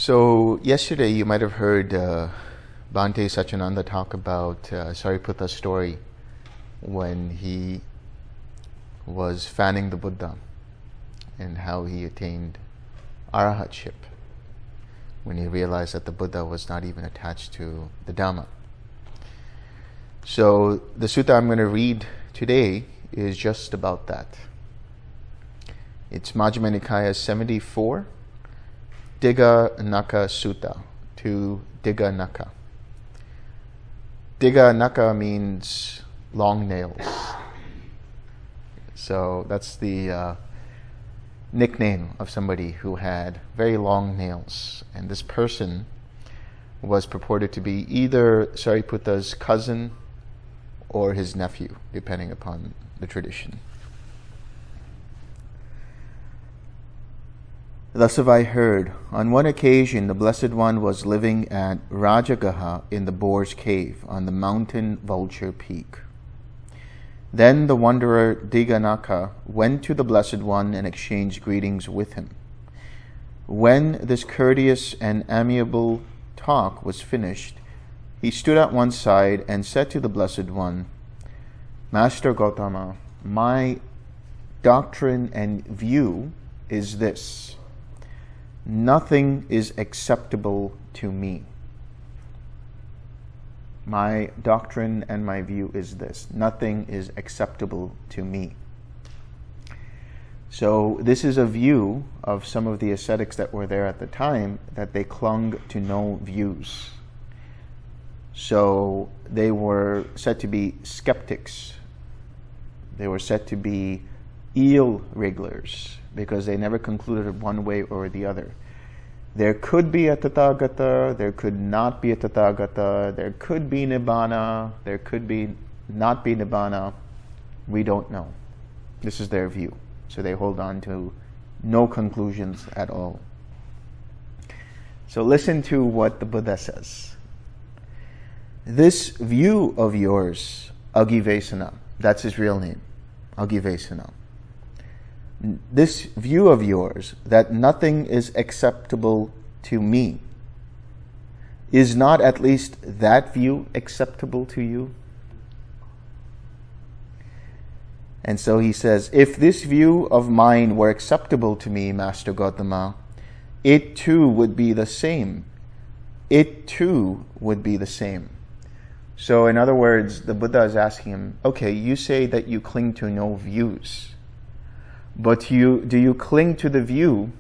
So yesterday you might have heard Bhante Sachinanda talk about Sariputta's story when he was fanning the Buddha and how he attained arahatship when he realized that the Buddha was not even attached to the Dhamma. So the sutta I'm going to read today is just about that. It's Majjhima Nikaya 74, Dighanakha Sutta, to Dighanakha. Dighanakha means long nails. So that's the nickname of somebody who had very long nails. And this person was purported to be either Sariputta's cousin or his nephew, depending upon the tradition. Thus have I heard, on one occasion the Blessed One was living at Rajagaha in the Boar's Cave on the mountain Vulture Peak. Then the wanderer Dighanakha went to the Blessed One and exchanged greetings with him. When this courteous and amiable talk was finished, he stood at one side and said to the Blessed One, Master Gautama, my doctrine and view is this. Nothing is acceptable to me. My doctrine and my view is this. Nothing is acceptable to me. So this is a view of some of the ascetics that were there at the time, that they clung to no views. So they were said to be skeptics. They were said to be eel wrigglers, because they never concluded one way or the other. There could be a Tathagata, there could not be a Tathagata, there could be Nibbana, there could be not be Nibbana. We don't know. This is their view. So they hold on to no conclusions at all. So listen to what the Buddha says. This view of yours, Agivesana, that's his real name, Agivesana. This view of yours, that nothing is acceptable to me, is not at least that view acceptable to you? And so he says, if this view of mine were acceptable to me, Master Gautama, it too would be the same. It too would be the same. So in other words, the Buddha is asking him, okay, you say that you cling to no views. But do you cling to the view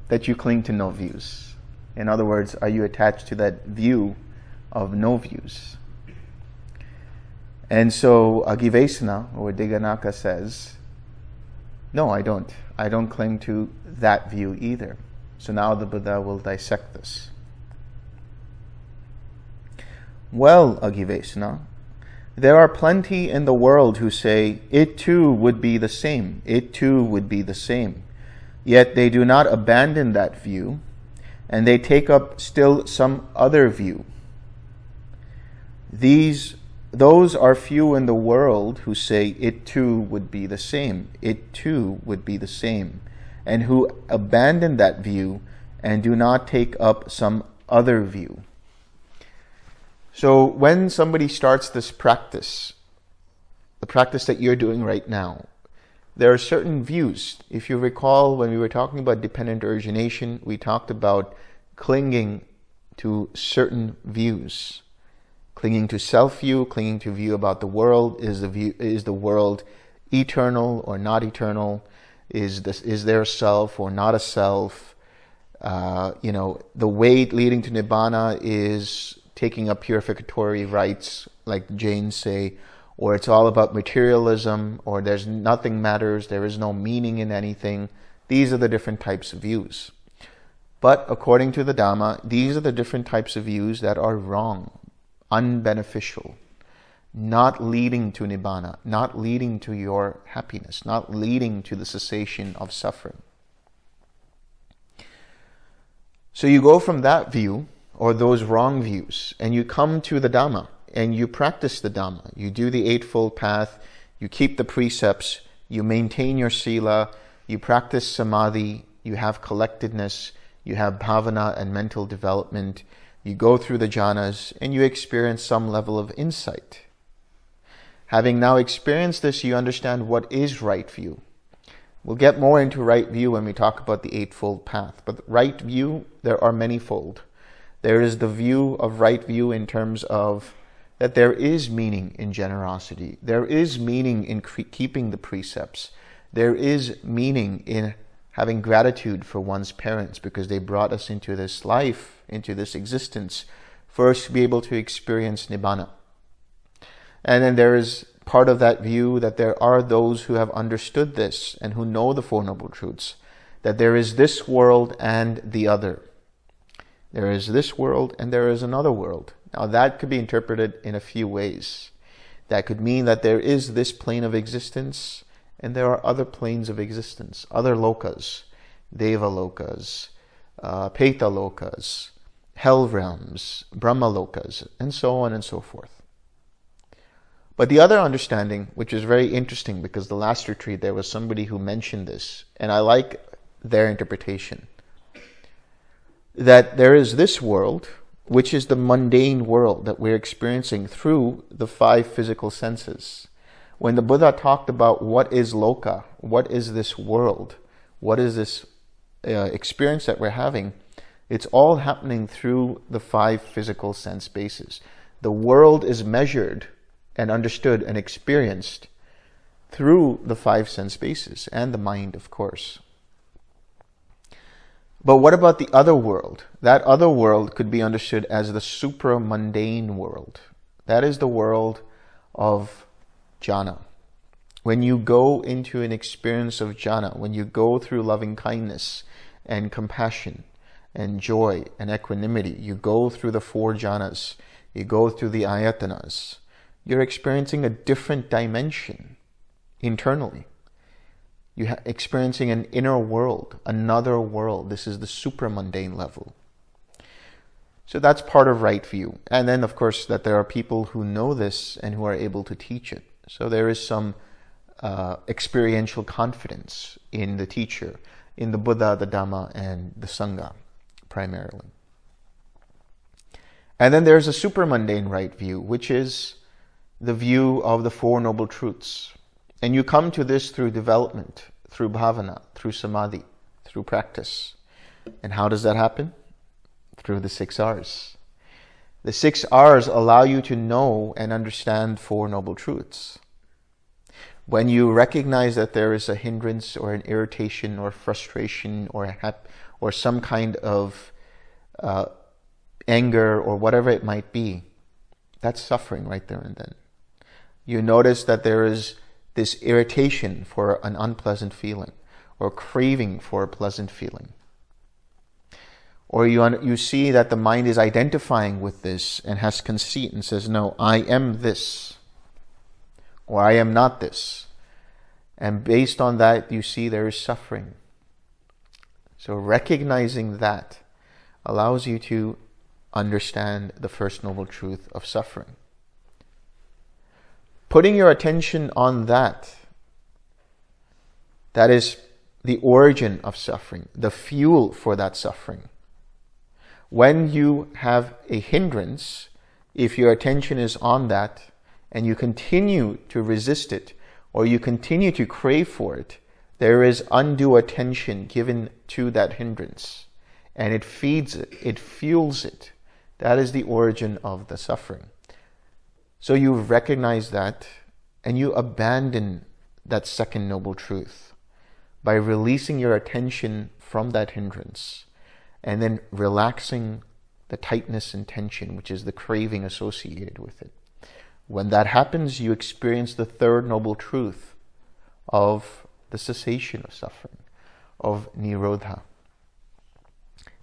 that you cling to no views? In other words, are you attached to that view of no views? And so Agivesana, or Dighanakha, says, no, I don't. I don't cling to that view either. So now the Buddha will dissect this. Well, Agivesana, there are plenty in the world who say, it too would be the same, it too would be the same. Yet they do not abandon that view, and they take up still some other view. Those are few in the world who say, it too would be the same, it too would be the same, and who abandon that view and do not take up some other view. So when somebody starts this practice, the practice that you're doing right now, there are certain views. If you recall, when we were talking about dependent origination, we talked about clinging to certain views. Clinging to self-view, clinging to view about the world. Is the world eternal or not eternal? Is there a self or not a self? The way leading to Nibbana is taking up purificatory rites, like Jains say, or it's all about materialism, or there's nothing matters, there is no meaning in anything. These are the different types of views. But according to the Dhamma, these are the different types of views that are wrong, unbeneficial, not leading to Nibbana, not leading to your happiness, not leading to the cessation of suffering. So you go from that view, or those wrong views, and you come to the Dhamma, and you practice the Dhamma. You do the Eightfold Path, you keep the precepts, you maintain your sila, you practice samadhi, you have collectedness, you have bhavana and mental development, you go through the jhanas, and you experience some level of insight. Having now experienced this, you understand what is right view. We'll get more into right view when we talk about the Eightfold Path. But right view, there are manyfold. There is the view of right view in terms of that there is meaning in generosity. There is meaning in keeping the precepts. There is meaning in having gratitude for one's parents because they brought us into this life, into this existence, for us to be able to experience Nibbana. And then there is part of that view that there are those who have understood this and who know the Four Noble Truths, that there is this world and the other. There is this world and there is another world. Now that could be interpreted in a few ways. That could mean that there is this plane of existence and there are other planes of existence, other lokas, deva lokas, peta lokas, hell realms, brahma lokas, and so on and so forth. But the other understanding, which is very interesting because the last retreat there was somebody who mentioned this, and I like their interpretation, that there is this world, which is the mundane world that we're experiencing through the five physical senses. When the Buddha talked about what is loka, what is this world, what is this experience that we're having, it's all happening through the five physical sense bases. The world is measured and understood and experienced through the five sense bases and the mind, of course. But what about the other world? That other world could be understood as the supramundane world. That is the world of jhana. When you go into an experience of jhana, when you go through loving kindness and compassion and joy and equanimity, you go through the four jhanas, you go through the ayatanas, you're experiencing a different dimension internally. You're experiencing an inner world, another world. This is the supramundane level. So that's part of right view. And then, of course, that there are people who know this and who are able to teach it. So there is some experiential confidence in the teacher, in the Buddha, the Dhamma, and the Sangha, primarily. And then there's a supramundane right view, which is the view of the Four Noble Truths. And you come to this through development, through bhavana, through samadhi, through practice. And how does that happen? Through the 6 R's. The 6 R's allow you to know and understand Four Noble Truths. When you recognize that there is a hindrance or an irritation or frustration or some kind of anger or whatever it might be, that's suffering right there and then. You notice that there is this irritation for an unpleasant feeling or craving for a pleasant feeling. Or you see that the mind is identifying with this and has conceit and says, no, I am this, or I am not this. And based on that, you see there is suffering. So recognizing that allows you to understand the First Noble Truth of suffering. Putting your attention on that is the origin of suffering, the fuel for that suffering. When you have a hindrance, if your attention is on that and you continue to resist it or you continue to crave for it, there is undue attention given to that hindrance and it feeds it, it fuels it. That is the origin of the suffering. So you recognize that and you abandon that second noble truth by releasing your attention from that hindrance and then relaxing the tightness and tension, which is the craving associated with it. When that happens, you experience the third noble truth of the cessation of suffering, of Nirodha.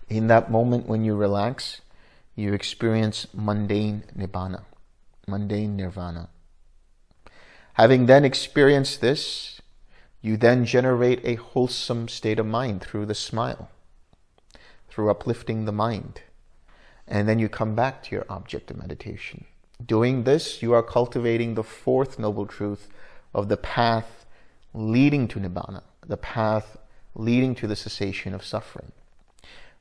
In that moment when you relax, you experience mundane Nibbana, mundane Nirvana. Having then experienced this, you then generate a wholesome state of mind through the smile, through uplifting the mind. And then you come back to your object of meditation. Doing this, you are cultivating the fourth noble truth of the path leading to Nibbana, the path leading to the cessation of suffering.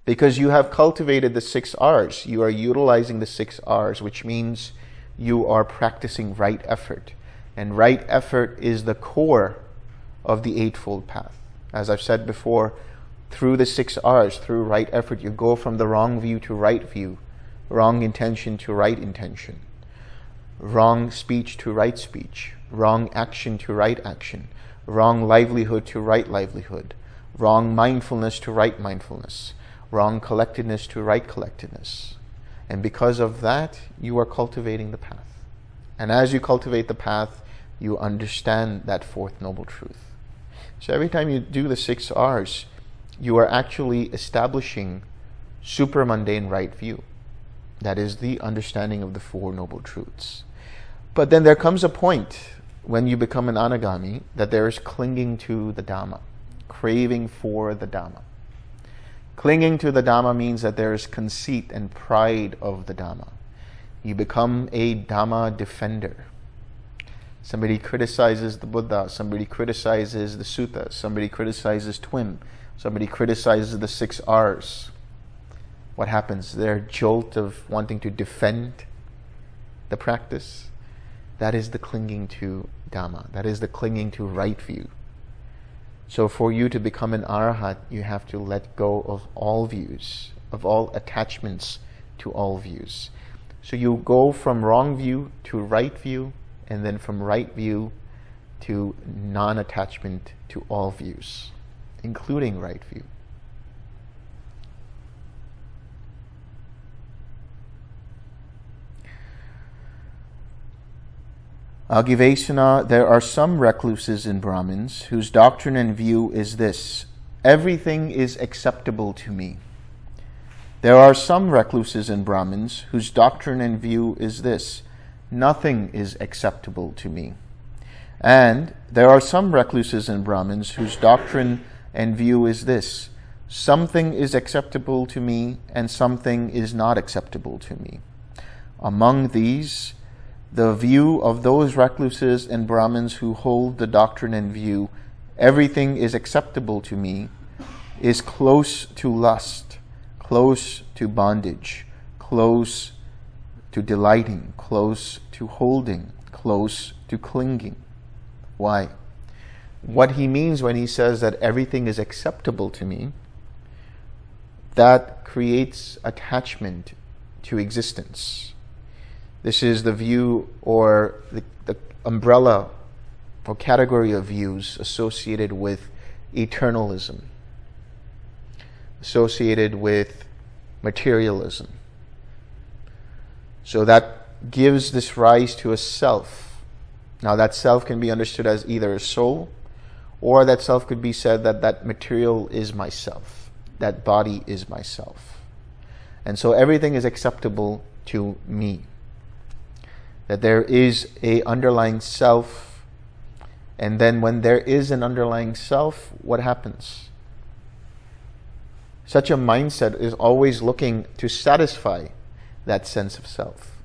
Because you have cultivated the 6 R's. You are utilizing the 6 R's, which means you are practicing right effort. And right effort is the core of the Eightfold Path. As I've said before, through the 6 R's, through right effort, you go from the wrong view to right view, wrong intention to right intention, wrong speech to right speech, wrong action to right action, wrong livelihood to right livelihood, wrong mindfulness to right mindfulness, wrong collectedness to right collectedness. And because of that, you are cultivating the path. And as you cultivate the path, you understand that fourth noble truth. So every time you do the 6 R's, you are actually establishing supramundane right view. That is the understanding of the Four Noble Truths. But then there comes a point when you become an anagami that there is clinging to the Dhamma, craving for the Dhamma. Clinging to the Dhamma means that there is conceit and pride of the Dhamma. You become a Dhamma defender. Somebody criticizes the Buddha, somebody criticizes the Sutta, somebody criticizes TWIM, somebody criticizes the 6 R's. What happens? Their jolt of wanting to defend the practice. That is the clinging to Dhamma. That is the clinging to right view. So for you to become an Arahat, you have to let go of all views, of all attachments to all views. So you go from wrong view to right view, and then from right view to non-attachment to all views, including right view. Agivesana, there are some recluses and Brahmins whose doctrine and view is this: everything is acceptable to me. There are some recluses and Brahmins whose doctrine and view is this: nothing is acceptable to me. And there are some recluses and Brahmins whose doctrine and view is this: something is acceptable to me and something is not acceptable to me. Among these, the view of those recluses and Brahmins who hold the doctrine and view, everything is acceptable to me, is close to lust, close to bondage, close to delighting, close to holding, close to clinging. Why? What he means when he says that everything is acceptable to me, that creates attachment to existence. This is the view or the umbrella or category of views associated with eternalism, associated with materialism. So that gives this rise to a self. Now that self can be understood as either a soul, or that self could be said that that material is myself, that body is myself. And so everything is acceptable to me. That there is a underlying self, and then when there is an underlying self, what happens? Such a mindset is always looking to satisfy that sense of self.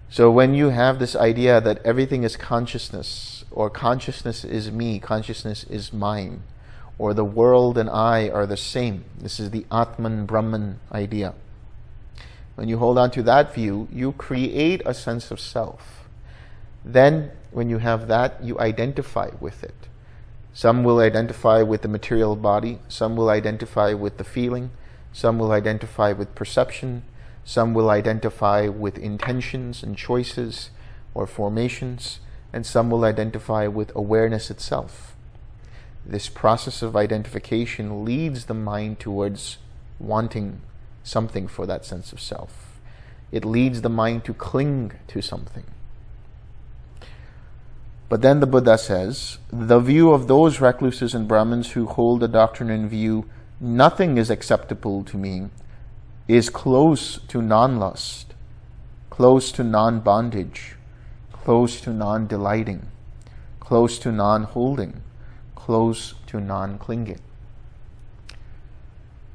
So when you have this idea that everything is consciousness, or consciousness is me, consciousness is mine, or the world and I are the same, this is the Atman Brahman idea. When you hold on to that view, you create a sense of self. Then, when you have that, you identify with it. Some will identify with the material body, some will identify with the feeling, some will identify with perception, some will identify with intentions and choices or formations, and some will identify with awareness itself. This process of identification leads the mind towards wanting something for that sense of self. It leads the mind to cling to something. But then the Buddha says, the view of those recluses and Brahmins who hold the doctrine and view, nothing is acceptable to me, is close to non-lust, close to non-bondage, close to non-delighting, close to non-holding, close to non-clinging.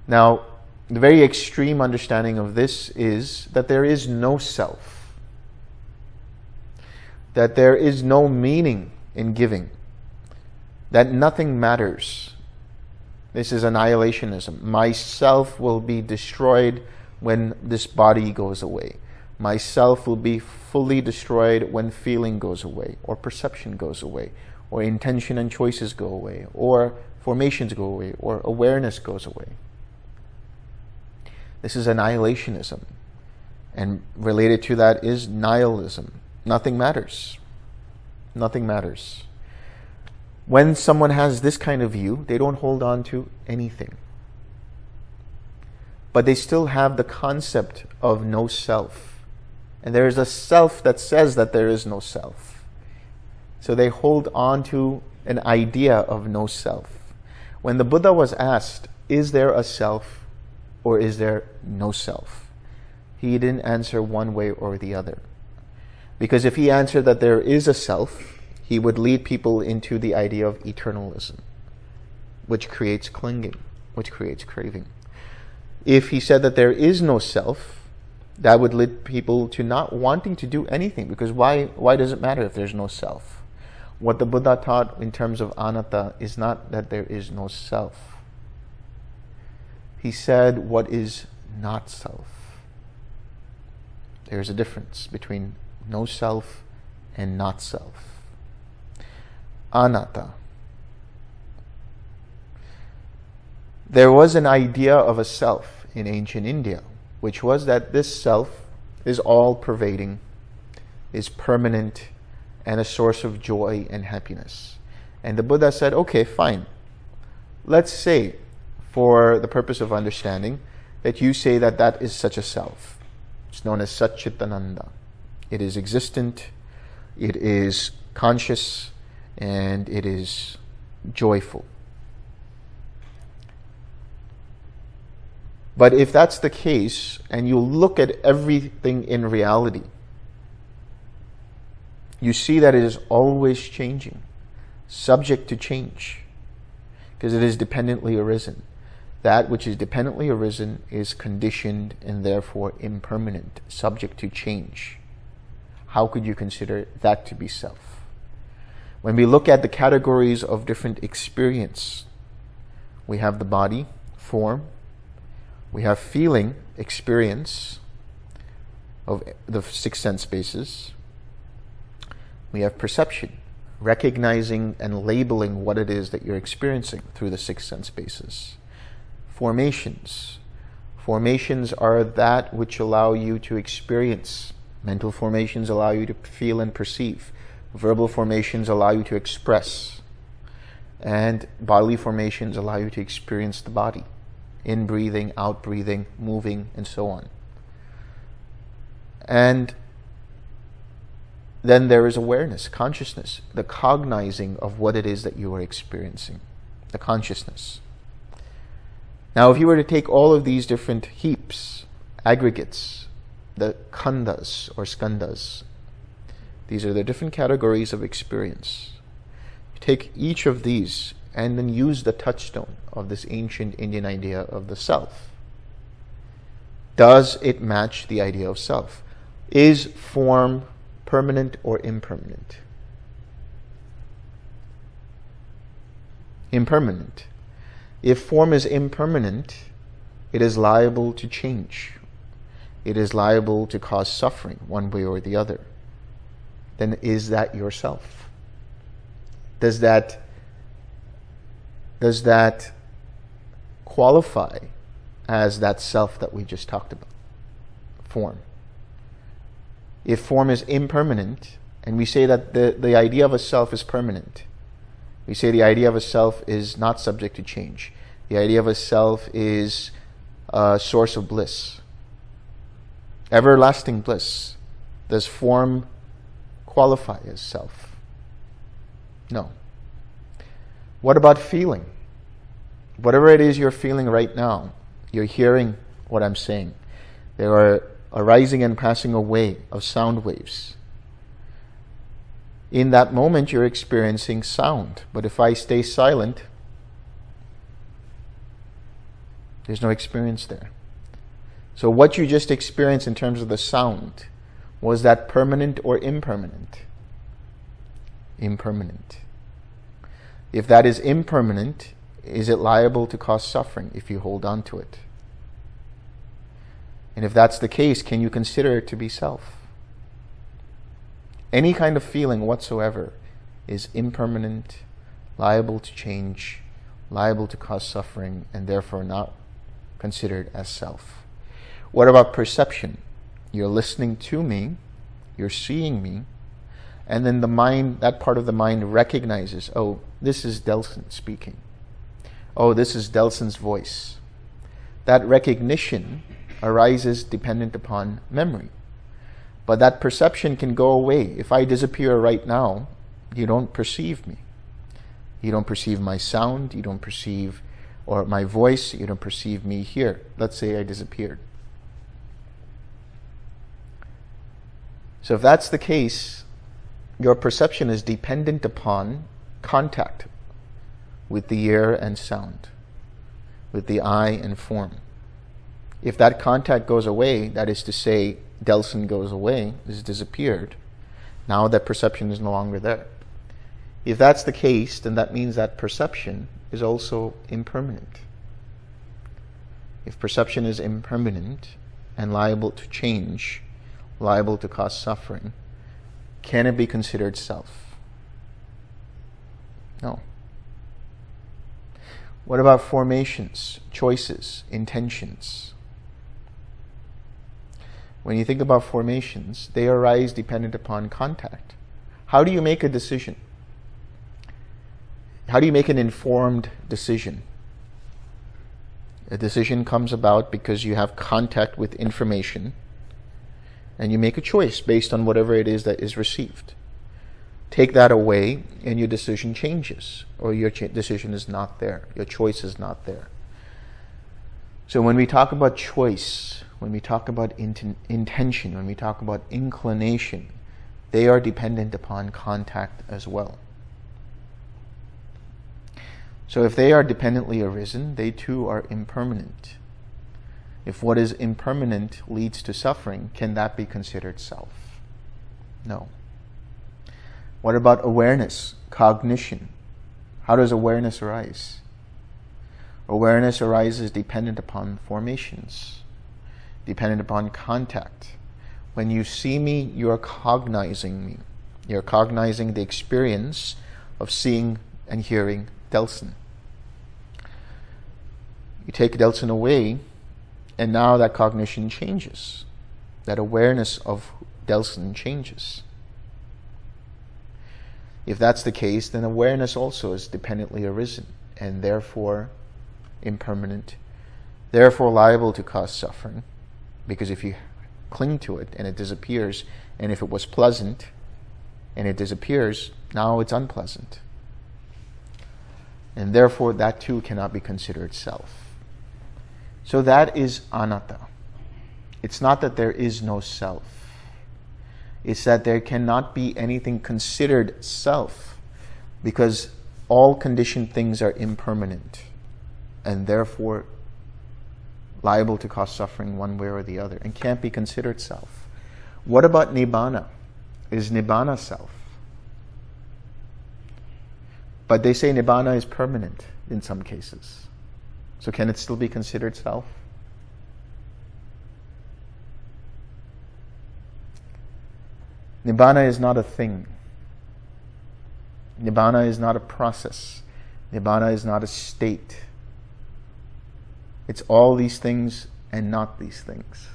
Now, the very extreme understanding of this is that there is no self, that there is no meaning in giving, that nothing matters, This is annihilationism. Myself will be destroyed when this body goes away. Myself will be fully destroyed when feeling goes away, or perception goes away, or intention and choices go away, or formations go away, or awareness goes away. This is annihilationism. And related to that is nihilism. Nothing matters. Nothing matters. When someone has this kind of view, they don't hold on to anything. But they still have the concept of no self. And there is a self that says that there is no self. So they hold on to an idea of no self. When the Buddha was asked, is there a self or is there no self? He didn't answer one way or the other. Because if he answered that there is a self, he would lead people into the idea of eternalism, which creates clinging, which creates craving. If he said that there is no self, that would lead people to not wanting to do anything, because why does it matter if there's no self? What the Buddha taught in terms of anatta is not that there is no self. He said what is not self. There's a difference between no self and not self. Anatta. There was an idea of a self in ancient India, which was that this self is all-pervading, is permanent, and a source of joy and happiness. And the Buddha said, okay, fine. Let's say, for the purpose of understanding, that you say that that is such a self. It's known as Satchitananda. It is existent, it is conscious, and it is joyful. But if that's the case, and you look at everything in reality, you see that it is always changing, subject to change, because it is dependently arisen. That which is dependently arisen is conditioned and therefore impermanent, subject to change. How could you consider that to be self? When we look at the categories of different experience, we have the body, form, we have feeling, experience of the six sense bases. We have perception, recognizing and labeling what it is that you're experiencing through the six sense bases. Formations. Formations are that which allow you to experience. Mental formations allow you to feel and perceive. Verbal formations allow you to express. And bodily formations allow you to experience the body. In-breathing, out-breathing, moving, and so on. And then there is awareness, consciousness, the cognizing of what it is that you are experiencing, the consciousness. Now, if you were to take all of these different heaps, aggregates, the khandhas or skandhas, these are the different categories of experience. You take each of these and then use the touchstone of this ancient Indian idea of the self. Does it match the idea of self? Is form permanent or impermanent? Impermanent. If form is impermanent, it is liable to change. It is liable to cause suffering one way or the other. Then is that yourself? Does that qualify as that self that we just talked about? Form. If form is impermanent, and we say that the idea of a self is permanent, we say the idea of a self is not subject to change. The idea of a self is a source of bliss, everlasting bliss. Does form qualify as self? No. What about feeling? Whatever it is you're feeling right now, you're hearing what I'm saying. There are arising and passing away of sound waves. In that moment, you're experiencing sound. But if I stay silent, there's no experience there. So what you just experienced in terms of the sound, was that permanent or impermanent? Impermanent. If that is impermanent, is it liable to cause suffering if you hold on to it? And if that's the case, can you consider it to be self? Any kind of feeling whatsoever is impermanent, liable to change, liable to cause suffering, and therefore not considered as self. What about perception? You're listening to me, you're seeing me, and then the mind, that part of the mind recognizes, oh, this is Delson speaking. Oh, this is Delson's voice. That recognition arises dependent upon memory. But that perception can go away. If I disappear right now, you don't perceive me. You don't perceive my sound, you don't perceive, or my voice, you don't perceive me here. Let's say I disappeared. So if that's the case, your perception is dependent upon contact with the ear and sound, with the eye and form. If that contact goes away, that is to say, Delson goes away, is disappeared, now that perception is no longer there. If that's the case, then that means that perception is also impermanent. If perception is impermanent and liable to change, liable to cause suffering, can it be considered self? No. What about formations, choices, intentions? When you think about formations, they arise dependent upon contact. How do you make a decision? How do you make an informed decision? A decision comes about because you have contact with information and you make a choice based on whatever it is that is received. Take that away and your decision changes, or your decision is not there. Your choice is not there. So when we talk about choice, when we talk about intention, when we talk about inclination, they are dependent upon contact as well. So if they are dependently arisen, they too are impermanent. If what is impermanent leads to suffering, can that be considered self? No. What about awareness, cognition? How does awareness arise? Awareness arises dependent upon formations, dependent upon contact. When you see me, you're cognizing me. You're cognizing the experience of seeing and hearing Delson. You take Delson away, and now that cognition changes. That awareness of Delson changes. If that's the case, then awareness also is dependently arisen, and therefore impermanent, therefore liable to cause suffering. Because if you cling to it and it disappears, and if it was pleasant and it disappears, now it's unpleasant. And therefore that too cannot be considered self. So that is anatta. It's not that there is no self. It's that there cannot be anything considered self, because all conditioned things are impermanent and therefore liable to cause suffering one way or the other and can't be considered self. What about nibbana? Is nibbana self? But they say nibbana is permanent in some cases. So can it still be considered self? Nibbana is not a thing. Nibbana is not a process. Nibbana is not a state. It's all these things and not these things.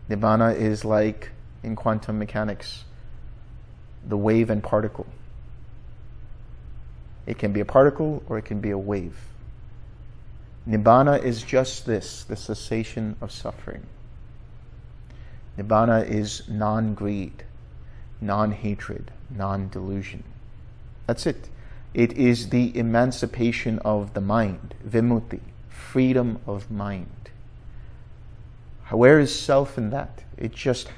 Nibbana is like, in quantum mechanics, the wave and particle. It can be a particle or it can be a wave. Nibbana is just this, the cessation of suffering. Nibbana is non-greed, non-hatred, non-delusion. That's it. It is the emancipation of the mind, vimutti, freedom of mind. Where is self in that? It just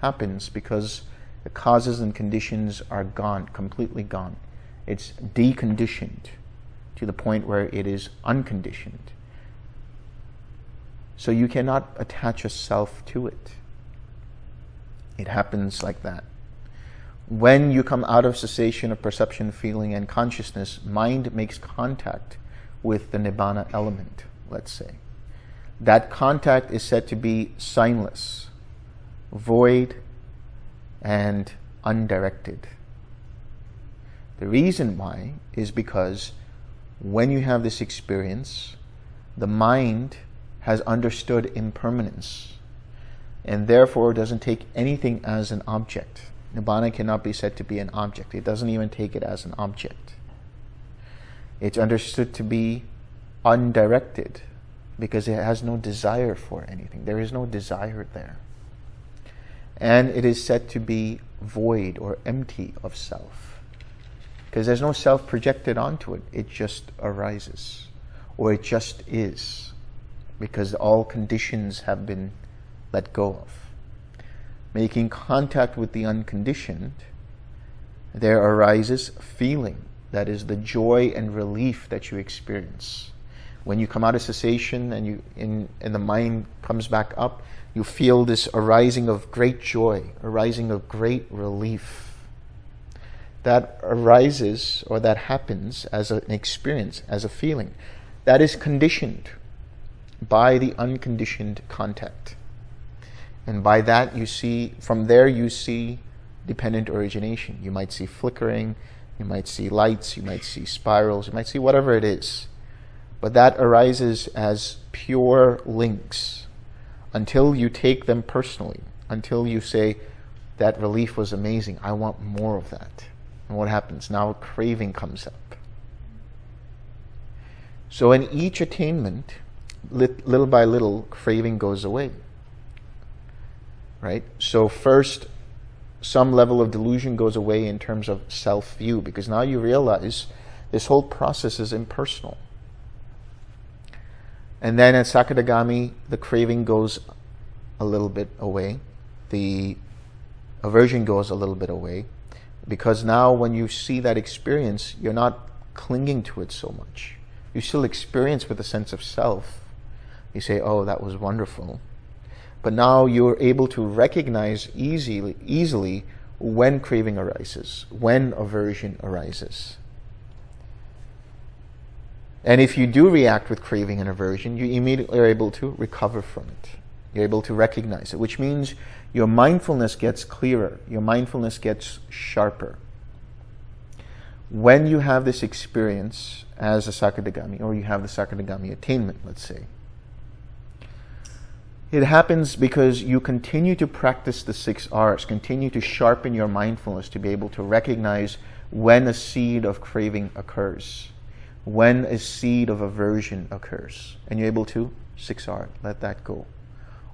happens because the causes and conditions are gone, completely gone. It's deconditioned to the point where it is unconditioned. So you cannot attach a self to it. It happens like that. when you come out of cessation of perception, feeling, and consciousness, mind makes contact with the nibbana element, let's say. That contact is said to be signless, void, and undirected. The reason why is because when you have this experience, the mind has understood impermanence and therefore doesn't take anything as an object. Nibbana cannot be said to be an object. It doesn't even take it as an object. It's understood to be undirected because it has no desire for anything. There is no desire there. And it is said to be void or empty of self because there's no self projected onto it. It just arises, or it just is, because all conditions have been let go of. Making contact with the unconditioned, there arises feeling. That is the joy and relief that you experience. When you come out of cessation and the mind comes back up, you feel this arising of great joy, arising of great relief. That arises, or that happens as an experience, as a feeling. That is conditioned by the unconditioned contact. And by that you see, from there you see dependent origination. You might see flickering, you might see lights, you might see spirals, you might see whatever it is. But that arises as pure links until you take them personally, until you say, that relief was amazing, I want more of that. And what happens? Now craving comes up. So in each attainment, little by little, craving goes away. Right? So first, some level of delusion goes away in terms of self-view, because now you realize this whole process is impersonal. And then at Sakadagami, the craving goes a little bit away. The aversion goes a little bit away, because now when you see that experience, you're not clinging to it so much. You still experience with a sense of self. You say, oh, that was wonderful. But now you're able to recognize easily when craving arises, when aversion arises. And if you do react with craving and aversion, you immediately are able to recover from it. You're able to recognize it, which means your mindfulness gets clearer, your mindfulness gets sharper. When you have this experience as a Sakadagami, or you have the Sakadagami attainment, let's say, it happens because you continue to practice the 6 R's, continue to sharpen your mindfulness to be able to recognize when a seed of craving occurs, when a seed of aversion occurs, and you're able to 6R, let that go.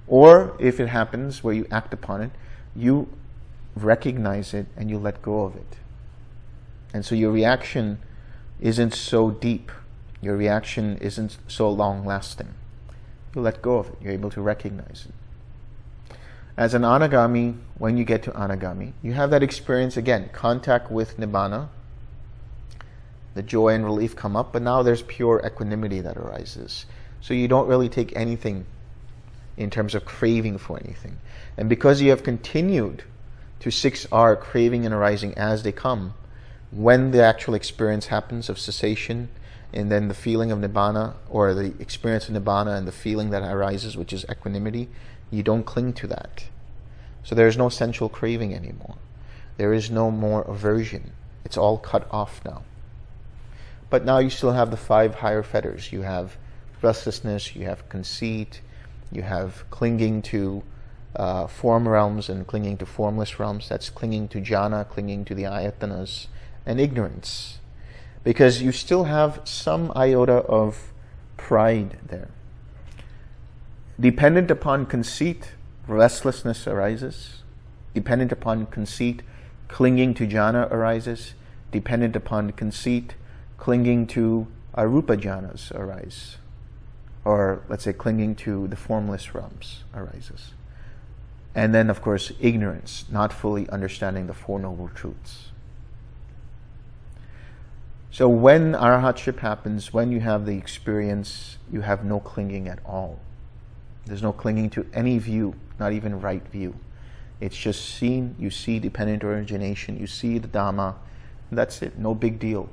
Or if it happens where you act upon it, you recognize it and you let go of it. And so your reaction isn't so deep, your reaction isn't so long-lasting. You let go of it. You're able to recognize it. As an anagami, when you get to anagami, you have that experience again, contact with nibbana. The joy and relief come up, but now there's pure equanimity that arises. So you don't really take anything in terms of craving for anything. And because you have continued to 6R, craving and arising as they come, when the actual experience happens of cessation, and then the feeling of nibbana, or the experience of nibbana and the feeling that arises, which is equanimity, you don't cling to that. So there is no sensual craving anymore. There is no more aversion. It's all cut off now. But now you still have the 5 higher fetters. You have restlessness, you have conceit, you have clinging to form realms and clinging to formless realms. That's clinging to jhana, clinging to the ayatanas, and ignorance. Because you still have some iota of pride there. Dependent upon conceit, restlessness arises. Dependent upon conceit, clinging to jhana arises. Dependent upon conceit, clinging to arupa jhanas arise. Or let's say clinging to the formless realms arises. And then of course ignorance, not fully understanding the Four Noble Truths. So when arahatship happens, when you have the experience, you have no clinging at all. There's no clinging to any view, not even right view. It's just seen. You see dependent origination. You see the Dhamma. That's it. No big deal.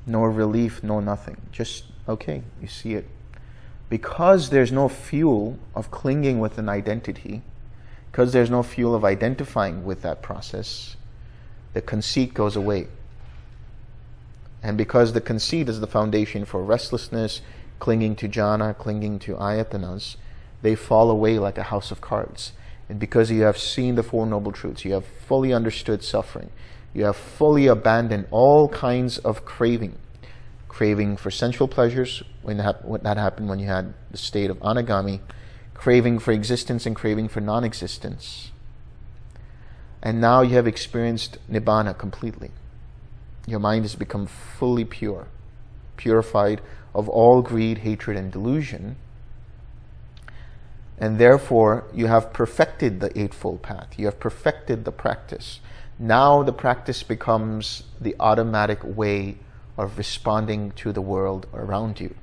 No relief, no nothing. Just, okay, you see it. Because there's no fuel of clinging with an identity, because there's no fuel of identifying with that process, the conceit goes away. And because the conceit is the foundation for restlessness, clinging to jhana, clinging to ayatanas, they fall away like a house of cards. And because you have seen the Four Noble Truths, you have fully understood suffering, you have fully abandoned all kinds of craving for sensual pleasures, when that happened when you had the state of anagami, craving for existence and craving for non-existence. And now you have experienced nibbana completely. Your mind has become fully pure, purified of all greed, hatred, and delusion. And therefore, you have perfected the Eightfold Path. You have perfected the practice. Now the practice becomes the automatic way of responding to the world around you.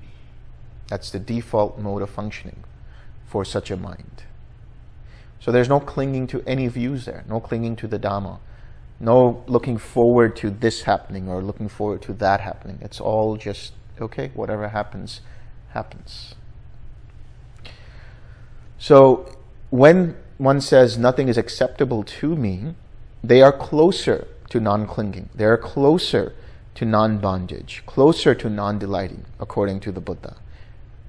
That's the default mode of functioning for such a mind. So there's no clinging to any views there, no clinging to the Dhamma, no looking forward to this happening or looking forward to that happening. It's all just, okay, whatever happens, happens. So when one says nothing is acceptable to me, they are closer to non-clinging. They are closer to non-bondage, closer to non-delighting, according to the Buddha,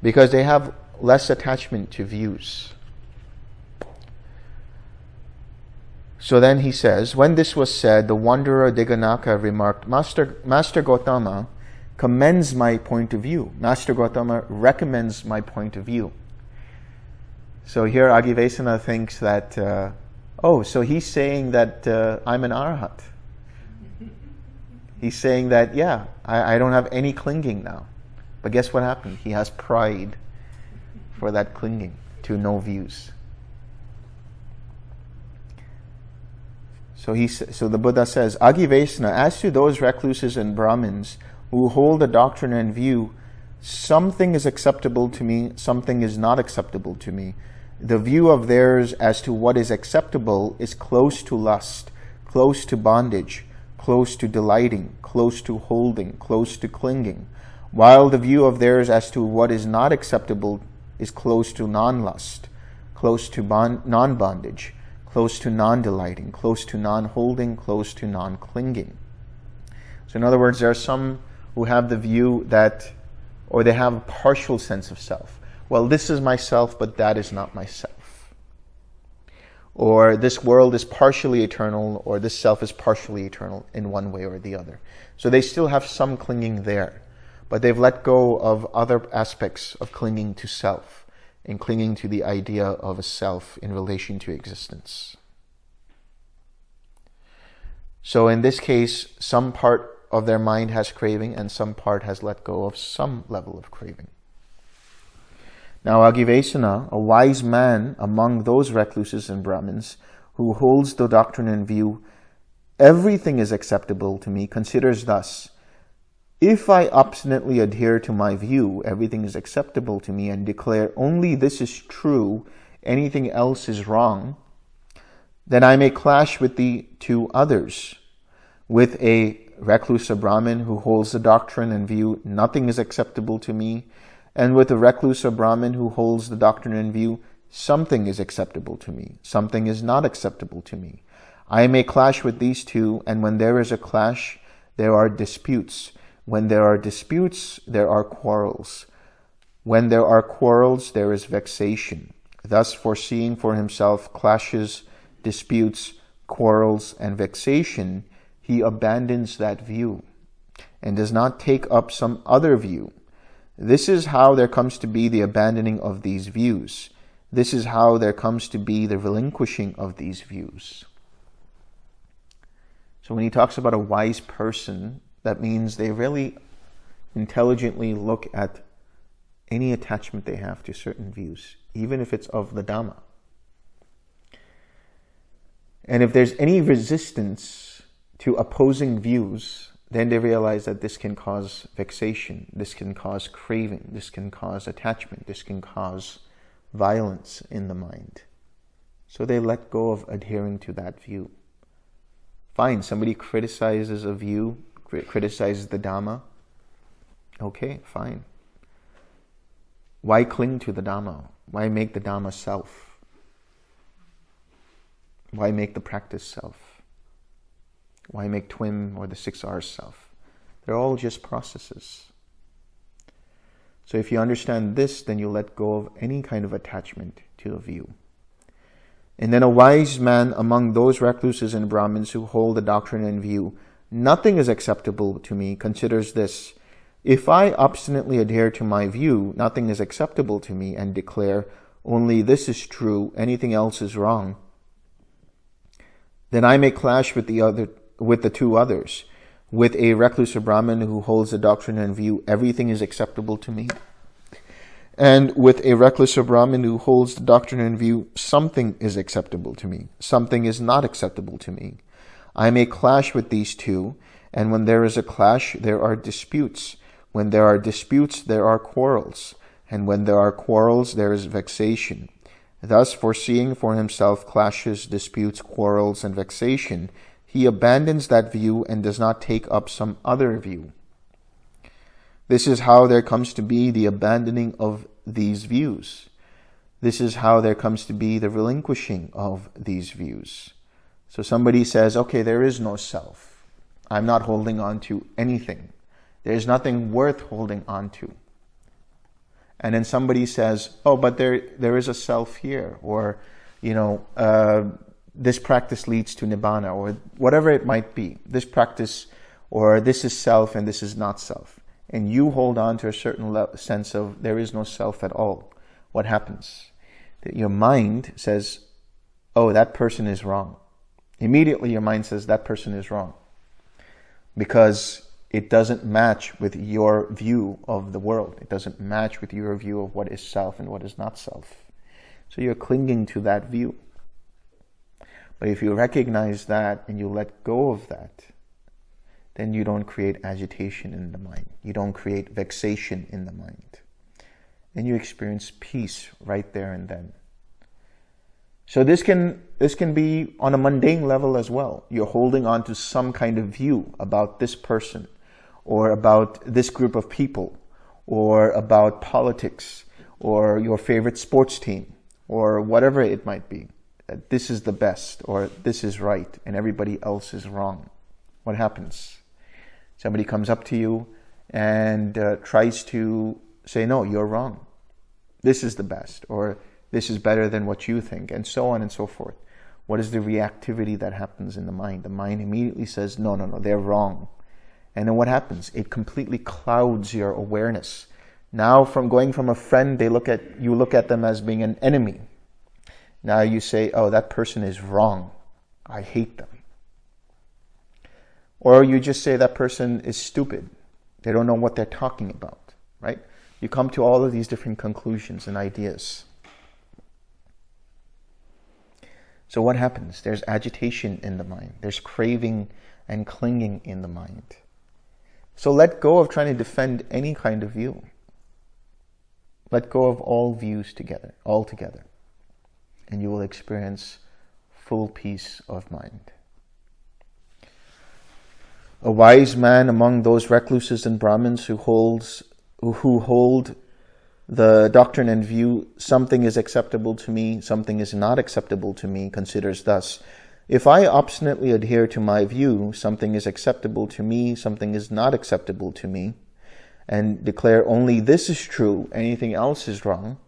because they have less attachment to views. So then he says, when this was said, the wanderer Dighanakha remarked, Master Gautama commends my point of view. Master Gautama recommends my point of view. So here Agivesana thinks that, so he's saying that I'm an arhat. He's saying that, yeah, I don't have any clinging now. But guess what happened? He has pride for that clinging to no views. So the Buddha says, Agivesana, as to those recluses and Brahmins who hold the doctrine and view, something is acceptable to me, something is not acceptable to me. The view of theirs as to what is acceptable is close to lust, close to bondage, close to delighting, close to holding, close to clinging, while the view of theirs as to what is not acceptable is close to non-lust, close to non-bondage, close to non-delighting, close to non-holding, close to non-clinging. So in other words, there are some who have the view that, or they have a partial sense of self. Well, this is myself, but that is not myself. Or this world is partially eternal, or this self is partially eternal in one way or the other. So they still have some clinging there, but they've let go of other aspects of clinging to self and clinging to the idea of a self in relation to existence. So in this case, some part of their mind has craving and some part has let go of some level of craving. Now Agivesana, a wise man among those recluses and Brahmins who holds the doctrine in view, everything is acceptable to me, considers thus, if I obstinately adhere to my view, everything is acceptable to me, and declare only this is true, anything else is wrong, then I may clash with the two others. With a recluse Brahmin who holds the doctrine and view, nothing is acceptable to me, and with a recluse Brahmin who holds the doctrine in view, something is acceptable to me, something is not acceptable to me. I may clash with these two, and when there is a clash, there are disputes. When there are disputes, there are quarrels. When there are quarrels, there is vexation. Thus, foreseeing for himself clashes, disputes, quarrels, and vexation, he abandons that view and does not take up some other view. This is how there comes to be the abandoning of these views. This is how there comes to be the relinquishing of these views. So when he talks about a wise person, that means they really intelligently look at any attachment they have to certain views, even if it's of the Dhamma. And if there's any resistance to opposing views, then they realize that this can cause vexation, this can cause craving, this can cause attachment, this can cause violence in the mind. So they let go of adhering to that view. Fine, somebody criticizes a view, criticizes the Dhamma. Okay, fine. Why cling to the Dhamma? Why make the Dhamma self? Why make the practice self? Why make TWIM or the 6 R's self? They're all just processes. So if you understand this, then you let go of any kind of attachment to a view. And then a wise man among those recluses and Brahmins who hold the doctrine and view, nothing is acceptable to me, considers this: if I obstinately adhere to my view, nothing is acceptable to me, and declare, only this is true, anything else is wrong, then I may clash with the 2 others. With a recluse or Brahmin who holds the doctrine and view, everything is acceptable to me. And with a recluse or Brahmin who holds the doctrine and view, something is acceptable to me, something is not acceptable to me. I may clash with these 2, and when there is a clash, there are disputes. When there are disputes, there are quarrels. And when there are quarrels, there is vexation. Thus, foreseeing for himself clashes, disputes, quarrels, and vexation, he abandons that view and does not take up some other view. This is how there comes to be the abandoning of these views. This is how there comes to be the relinquishing of these views. So somebody says, okay, there is no self. I'm not holding on to anything. There's nothing worth holding on to. And then somebody says, oh, but there is a self here, or, this practice leads to nibbana, or whatever it might be. This practice, or this is self and this is not self. And you hold on to a certain sense of there is no self at all. What happens? That your mind says, oh, that person is wrong. Immediately your mind says that person is wrong. Because it doesn't match with your view of the world. It doesn't match with your view of what is self and what is not self. So you're clinging to that view. But if you recognize that and you let go of that, then you don't create agitation in the mind. You don't create vexation in the mind. And you experience peace right there and then. So this can be on a mundane level as well. You're holding on to some kind of view about this person, or about this group of people, or about politics, or your favorite sports team, or whatever it might be. That this is the best, or this is right, and everybody else is wrong. What happens? Somebody comes up to you and tries to say, no, you're wrong. This is the best, or this is better than what you think, and so on and so forth. What is the reactivity that happens in the mind? The mind immediately says, no, they're wrong. And then what happens? It completely clouds your awareness. Now, from going from a friend, you look at them as being an enemy. Now you say, oh, that person is wrong. I hate them. Or you just say that person is stupid. They don't know what they're talking about, right? You come to all of these different conclusions and ideas. So what happens? There's agitation in the mind. There's craving and clinging in the mind. So let go of trying to defend any kind of view. Let go of all views altogether. And you will experience full peace of mind. A wise man among those recluses and Brahmins who hold the doctrine and view, something is acceptable to me, something is not acceptable to me, considers thus: if I obstinately adhere to my view, something is acceptable to me, something is not acceptable to me, and declare only this is true, anything else is wrong,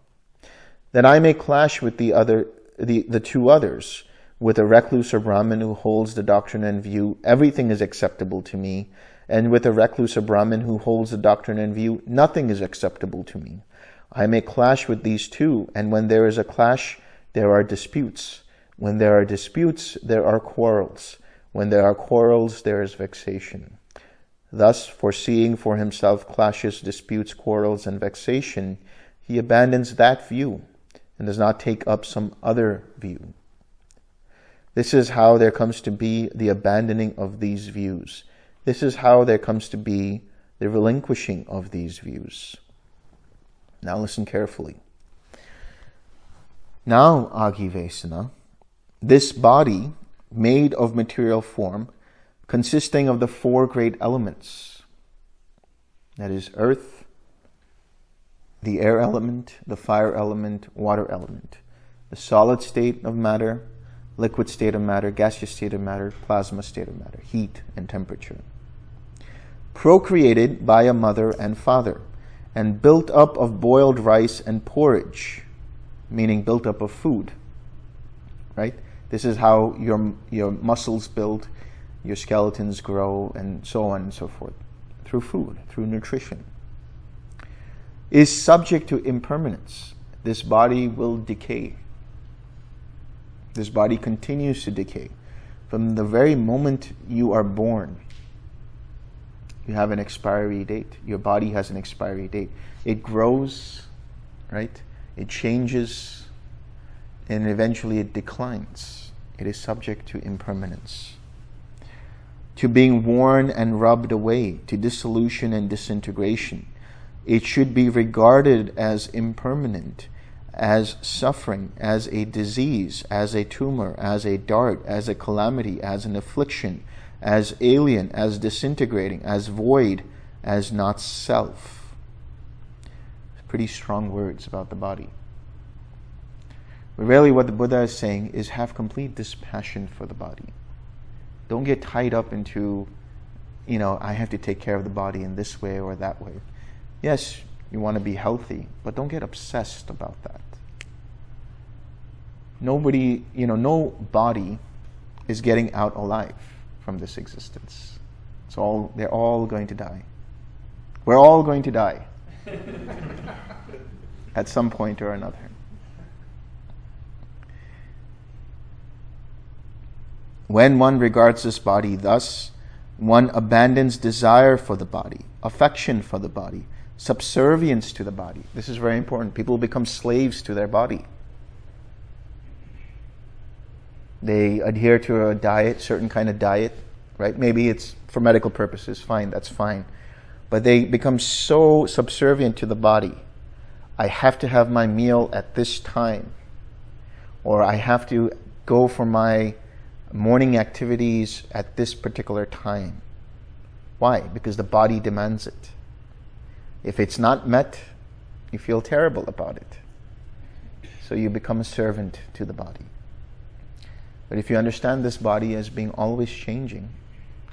then I may clash with the 2 others. With a recluse or Brahmin who holds the doctrine and view, everything is acceptable to me, and with a recluse or Brahmin who holds the doctrine and view, nothing is acceptable to me. I may clash with these 2, and when there is a clash, there are disputes. When there are disputes, there are quarrels. When there are quarrels, there is vexation. Thus, foreseeing for himself clashes, disputes, quarrels, and vexation, he abandons that view and does not take up some other view. This is how there comes to be the abandoning of these views. This is how there comes to be the relinquishing of these views. Now listen carefully. Now, Agivesana, This body, made of material form, consisting of the four great elements, that is earth, the air element, the fire element, water element, the solid state of matter, liquid state of matter, gaseous state of matter, plasma state of matter, heat and temperature. Procreated by a mother and father, and built up of boiled rice and porridge, meaning built up of food, right? This is how your muscles build, your skeletons grow, and so on and so forth, through food, through nutrition. Is subject to impermanence. This body will decay. This body continues to decay. From the very moment you are born, you have an expiry date. Your body has an expiry date. It grows, right? It changes, and eventually it declines. It is subject to impermanence. To being worn and rubbed away, to dissolution and disintegration. It should be regarded as impermanent, as suffering, as a disease, as a tumor, as a dart, as a calamity, as an affliction, as alien, as disintegrating, as void, as not self. Pretty strong words about the body. But really what the Buddha is saying is have complete dispassion for the body. Don't get tied up into, I have to take care of the body in this way or that way. Yes, you want to be healthy, but don't get obsessed about that. Nobody, no body is getting out alive from this existence. They're all going to die. We're all going to die at some point or another. When one regards this body thus, one abandons desire for the body, affection for the body, subservience to the body. This is very important. People become slaves to their body. They adhere to a diet, certain kind of diet, right? Maybe it's for medical purposes, fine, that's fine. But they become so subservient to the body. I have to have my meal at this time. Or I have to go for my morning activities at this particular time. Why? Because the body demands it. If it's not met, you feel terrible about it. So you become a servant to the body. But if you understand this body as being always changing,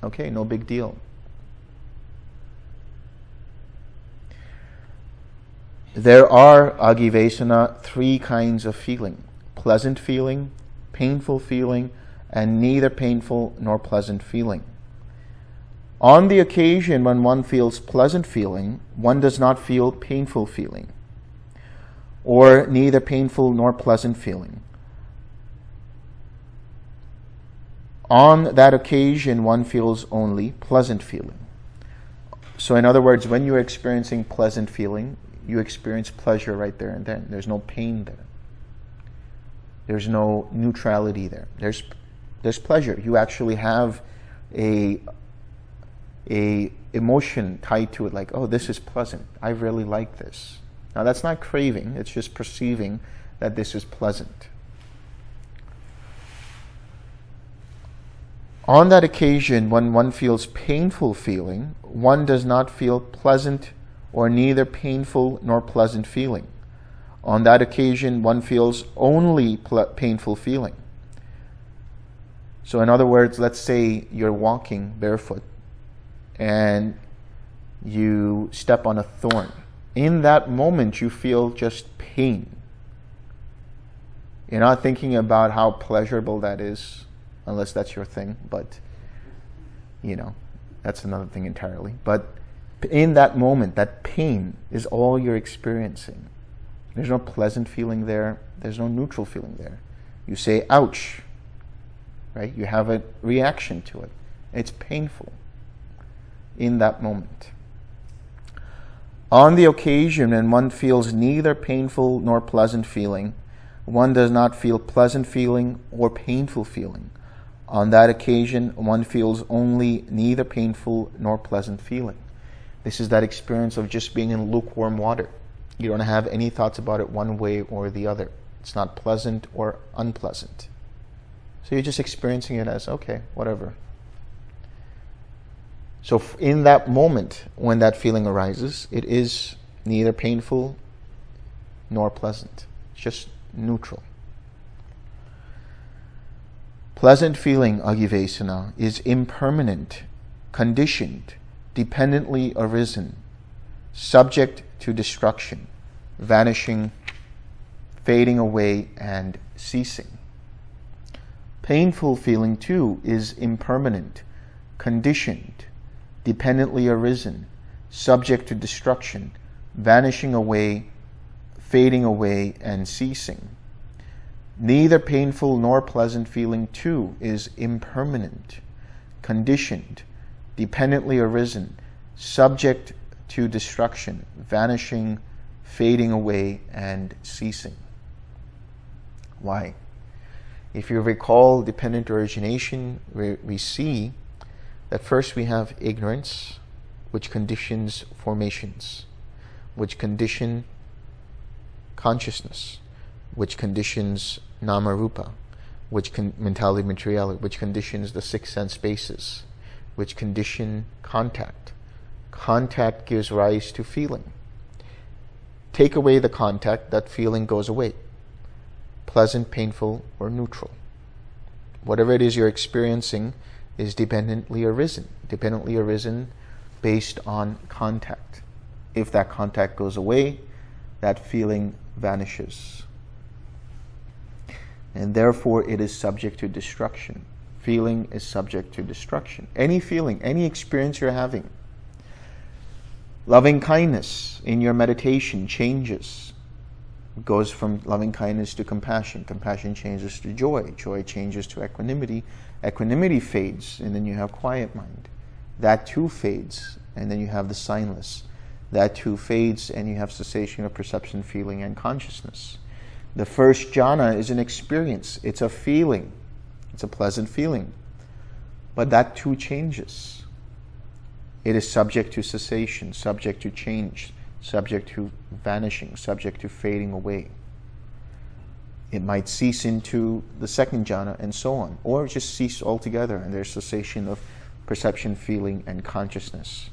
okay, no big deal. There are, Agivesana, three kinds of feeling. Pleasant feeling, painful feeling, and neither painful nor pleasant feeling. On the occasion when one feels pleasant feeling, one does not feel painful feeling, or neither painful nor pleasant feeling. On that occasion, one feels only pleasant feeling. So in other words, when you're experiencing pleasant feeling, you experience pleasure right there and then. There's no pain there. There's no neutrality there. There's pleasure. You actually have a emotion tied to it, like, oh, this is pleasant. I really like this. Now that's not craving, it's just perceiving that this is pleasant. On that occasion, when one feels painful feeling, one does not feel pleasant or neither painful nor pleasant feeling. On that occasion, one feels only painful feeling. So in other words, let's say you're walking barefoot and you step on a thorn. In that moment, you feel just pain. You're not thinking about how pleasurable that is, unless that's your thing, but that's another thing entirely. But in that moment, that pain is all you're experiencing. There's no pleasant feeling there. There's no neutral feeling there. You say, ouch, right? You have a reaction to it. It's painful in that moment. On the occasion when one feels neither painful nor pleasant feeling, one does not feel pleasant feeling or painful feeling. On that occasion, one feels only neither painful nor pleasant feeling. This is that experience of just being in lukewarm water. You don't have any thoughts about it one way or the other. It's not pleasant or unpleasant. So you're just experiencing it as, okay, whatever. So in that moment, when that feeling arises, it is neither painful nor pleasant. It's just neutral. Pleasant feeling, agivesana, is impermanent, conditioned, dependently arisen, subject to destruction, vanishing, fading away, and ceasing. Painful feeling, too, is impermanent, conditioned, dependently arisen, subject to destruction, vanishing away, fading away, and ceasing. Neither painful nor pleasant feeling, too, is impermanent, conditioned, dependently arisen, subject to destruction, vanishing, fading away, and ceasing. Why? If you recall dependent origination, we see that first we have ignorance, which conditions formations, which condition consciousness, which conditions nama rupa, which mentality materiality, which conditions the six sense bases, which condition contact. Contact gives rise to feeling. Take away the contact, that feeling goes away. Pleasant, painful, or neutral. Whatever it is you're experiencing is dependently arisen based on contact. If that contact goes away, that feeling vanishes. And therefore it is subject to destruction. Feeling is subject to destruction. Any feeling, any experience you're having. Loving kindness in your meditation changes. It goes from loving kindness to compassion. Compassion changes to joy. Joy changes to equanimity. Equanimity fades, and then you have quiet mind. That too fades, and then you have the signless. That too fades, and you have cessation of perception, feeling, and consciousness. The first jhana is an experience. It's a feeling. It's a pleasant feeling. But that too changes. It is subject to cessation, subject to change, subject to vanishing, subject to fading away. It might cease into the second jhana and so on, or just cease altogether and there's cessation of perception, feeling, and consciousness.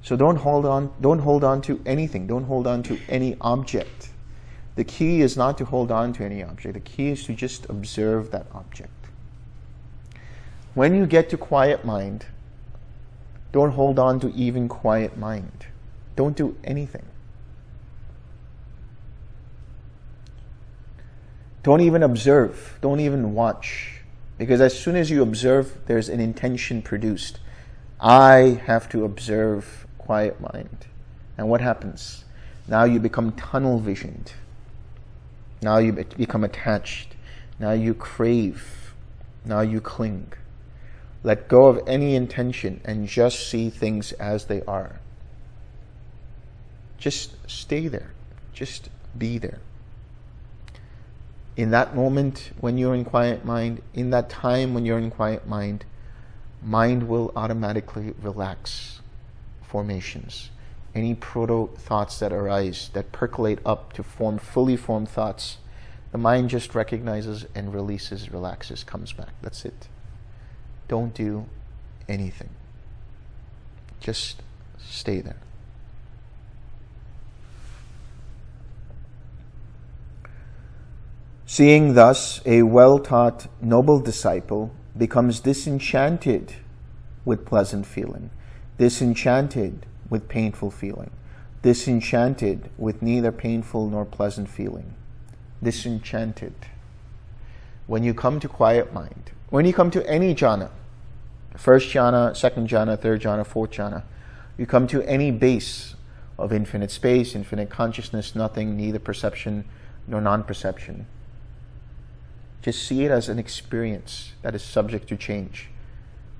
So don't hold on to anything. Don't hold on to any object. The key is not to hold on to any object. The key is to just observe that object. When you get to quiet mind, don't hold on to even quiet mind. Don't do anything. Don't even observe. Don't even watch. Because as soon as you observe, there's an intention produced. I have to observe quiet mind. And what happens? Now you become tunnel visioned. Now you become attached. Now you crave. Now you cling. Let go of any intention and just see things as they are. Just stay there. Just be there. In that moment when you're in quiet mind, in that time when you're in quiet mind, mind will automatically relax formations. Any proto-thoughts that arise, that percolate up to form fully formed thoughts, the mind just recognizes and releases, relaxes, comes back. That's it. Don't do anything. Just stay there. Seeing thus, a well-taught, noble disciple becomes disenchanted with pleasant feeling, disenchanted with painful feeling, disenchanted with neither painful nor pleasant feeling. Disenchanted. When you come to quiet mind, when you come to any jhana, first jhana, second jhana, third jhana, fourth jhana, you come to any base of infinite space, infinite consciousness, nothing, neither perception nor non-perception. Just see it as an experience that is subject to change.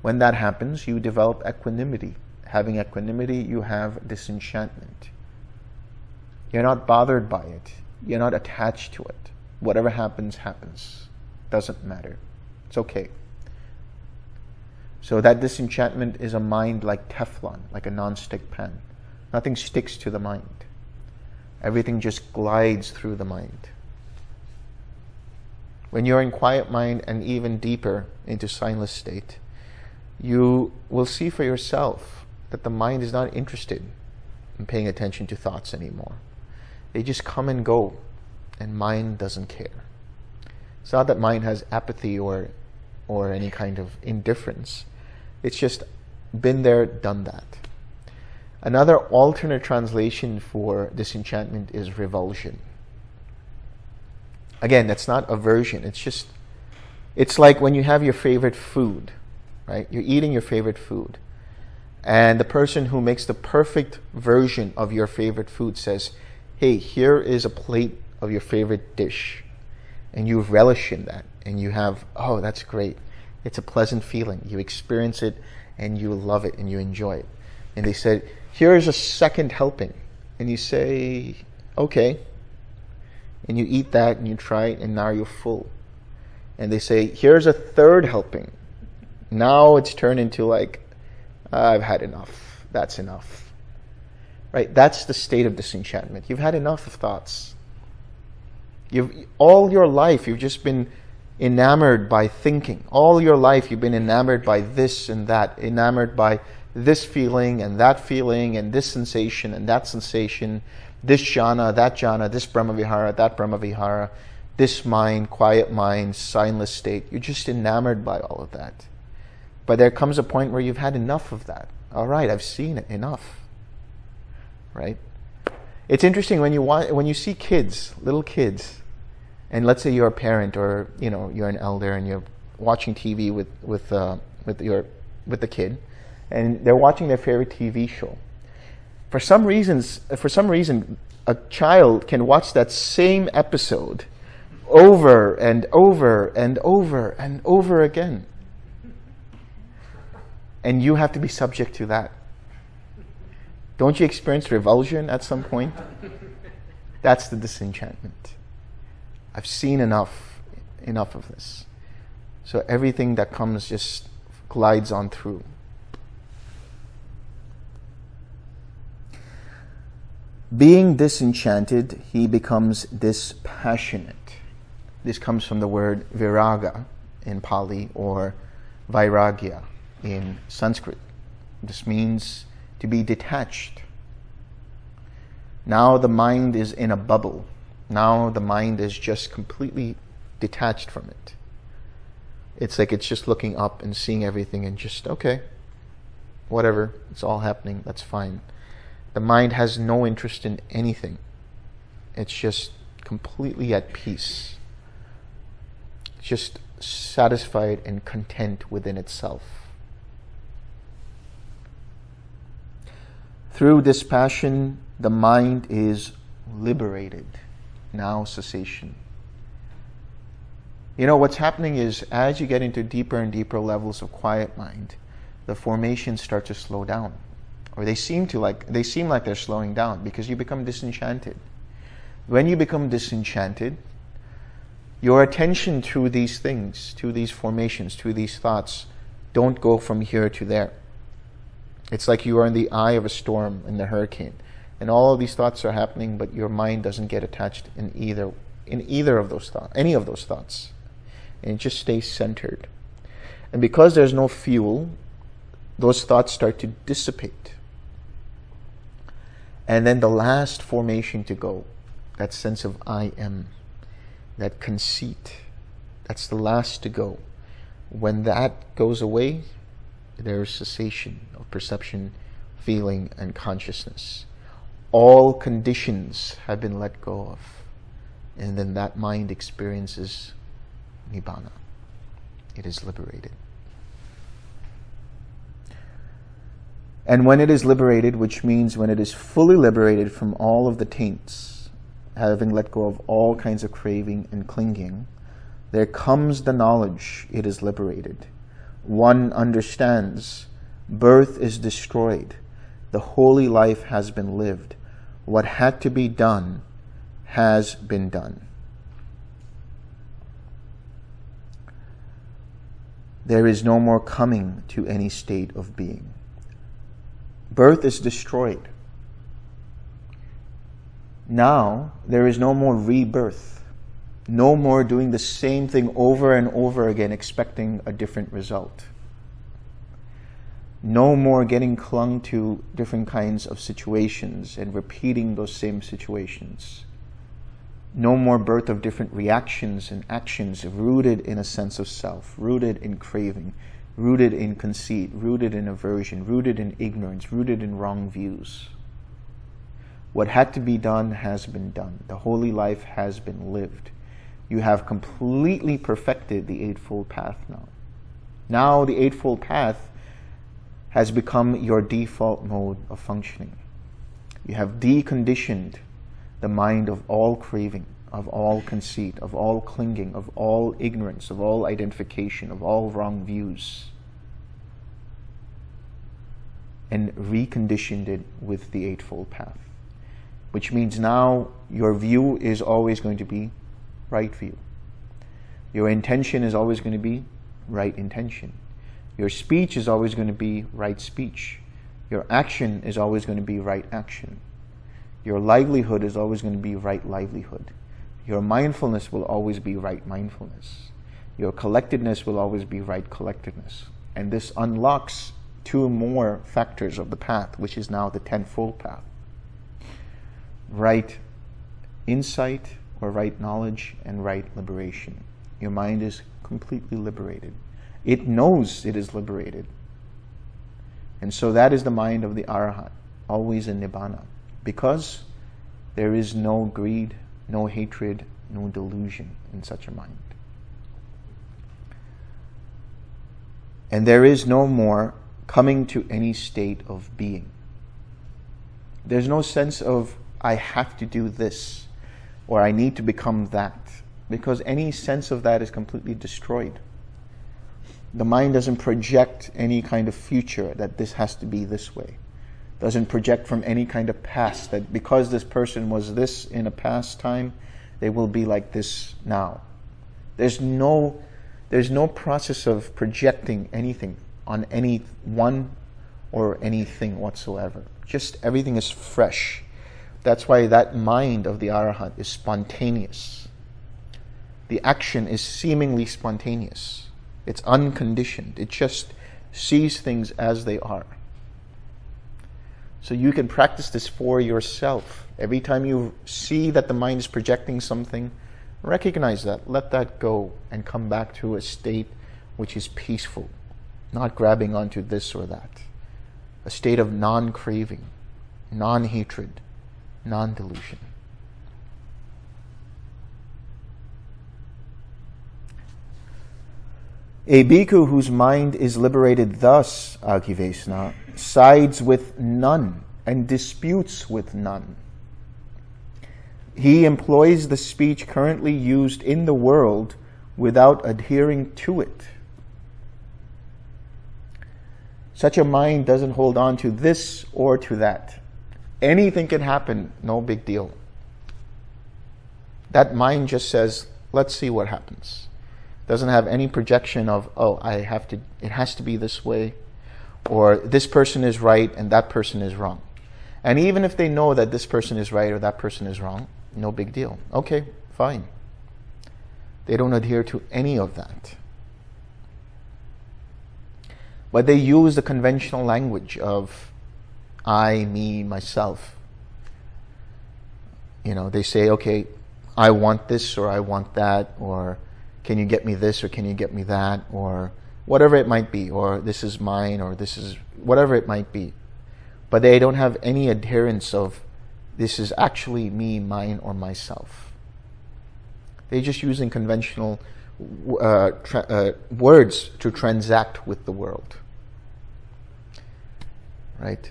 When that happens, you develop equanimity. Having equanimity, you have disenchantment. You're not bothered by it. You're not attached to it. Whatever happens, happens. Doesn't matter. It's okay. So that disenchantment is a mind like Teflon, like a non-stick pan. Nothing sticks to the mind. Everything just glides through the mind. When you're in quiet mind and even deeper into signless state, you will see for yourself that the mind is not interested in paying attention to thoughts anymore. They just come and go, and mind doesn't care. It's not that mind has apathy or any kind of indifference. It's just been there, done that. Another alternate translation for disenchantment is revulsion. Again, that's not aversion. It's like when you have your favorite food, right? You're eating your favorite food, and the person who makes the perfect version of your favorite food says, hey, here is a plate of your favorite dish. And you relish in that, and you have, oh, that's great. It's a pleasant feeling. You experience it, and you love it, and you enjoy it. And they said, here is a second helping. And you say, okay. And you eat that, and you try it, and now you're full. And they say, here's a third helping. Now it's turned into like, I've had enough. That's enough. Right? That's the state of disenchantment. You've had enough of thoughts. All your life, you've just been enamored by thinking. All your life, you've been enamored by this and that, enamored by this feeling, and this sensation, and that sensation, this jhana, this brahmavihara, that brahmavihara, this mind, quiet mind, signless state. You're just enamored by all of that. But there comes a point where you've had enough of that. All right, I've seen it, enough. Right? It's interesting when you see kids, little kids, and let's say you're a parent or you're an elder and you're watching TV with the kid, and they're watching their favorite TV show. For some reason, a child can watch that same episode over and over and over and over again, and you have to be subject to that. Don't you experience revulsion at some point? That's the disenchantment. I've seen enough of this. So everything that comes just glides on through. Being disenchanted, he becomes dispassionate. This comes from the word viraga in Pali or vairagya in Sanskrit. This means to be detached. Now the mind is in a bubble. Now the mind is just completely detached from it. It's like it's just looking up and seeing everything and just, okay, whatever, it's all happening, that's fine. The mind has no interest in anything. It's just completely at peace. It's just satisfied and content within itself. Through dispassion, the mind is liberated. Now cessation. What's happening is as you get into deeper and deeper levels of quiet mind, the formations start to slow down. Or they seem like they're slowing down because you become disenchanted. When you become disenchanted, your attention to these things, to these formations, to these thoughts, don't go from here to there. It's like you are in the eye of a storm, in the hurricane, and all of these thoughts are happening, but your mind doesn't get attached in either of those thoughts, any of those thoughts, and it just stays centered. And because there's no fuel, those thoughts start to dissipate. And then the last formation to go, that sense of I am, that conceit, that's the last to go. When that goes away, there is cessation of perception, feeling, and consciousness. All conditions have been let go of. And then that mind experiences Nibbana. It is liberated. And when it is liberated, which means when it is fully liberated from all of the taints, having let go of all kinds of craving and clinging, there comes the knowledge it is liberated. One understands birth is destroyed. The holy life has been lived. What had to be done has been done. There is no more coming to any state of being. Birth is destroyed. Now there is no more rebirth. No more doing the same thing over and over again, expecting a different result. No more getting clung to different kinds of situations and repeating those same situations. No more birth of different reactions and actions rooted in a sense of self, rooted in craving, rooted in conceit, rooted in aversion, rooted in ignorance, rooted in wrong views. What had to be done has been done. The holy life has been lived. You have completely perfected the Eightfold Path now. Now the Eightfold Path has become your default mode of functioning. You have deconditioned the mind of all craving, of all conceit, of all clinging, of all ignorance, of all identification, of all wrong views, and reconditioned it with the Eightfold Path. Which means now your view is always going to be right view. Your intention is always going to be right intention. Your speech is always going to be right speech. Your action is always going to be right action. Your livelihood is always going to be right livelihood. Your mindfulness will always be right mindfulness. Your collectedness will always be right collectedness. And this unlocks two more factors of the path, which is now the tenfold path. Right insight or right knowledge and right liberation. Your mind is completely liberated. It knows it is liberated. And so that is the mind of the Arhat, always in Nibbana. Because there is no greed, no hatred, no delusion in such a mind. And there is no more coming to any state of being. There's no sense of, I have to do this, or I need to become that, because any sense of that is completely destroyed. The mind doesn't project any kind of future that this has to be this way. Doesn't project from any kind of past that because this person was this in a past time, they will be like this now. There's no process of projecting anything on anyone or anything whatsoever. Just everything is fresh. That's why that mind of the Arhat is spontaneous. The action is seemingly spontaneous. It's unconditioned. It just sees things as they are. So you can practice this for yourself. Every time you see that the mind is projecting something, recognize that, let that go, and come back to a state which is peaceful, not grabbing onto this or that. A state of non-craving, non-hatred, non-delusion. A bhikkhu whose mind is liberated thus, Akivesna, sides with none and disputes with none. He employs the speech currently used in the world without adhering to it. Such a mind doesn't hold on to this or to that. Anything can happen, no big deal. That mind just says, let's see what happens. Doesn't have any projection of, it has to be this way, or this person is right and that person is wrong. And even if they know that this person is right or that person is wrong, no big deal. Okay, fine. They don't adhere to any of that. But they use the conventional language of I, me, myself. They say, okay, I want this or I want that, or can you get me this or can you get me that, or whatever it might be, or this is mine, or this is whatever it might be. But they don't have any adherence of this is actually me, mine, or myself. They're just using conventional words to transact with the world. Right?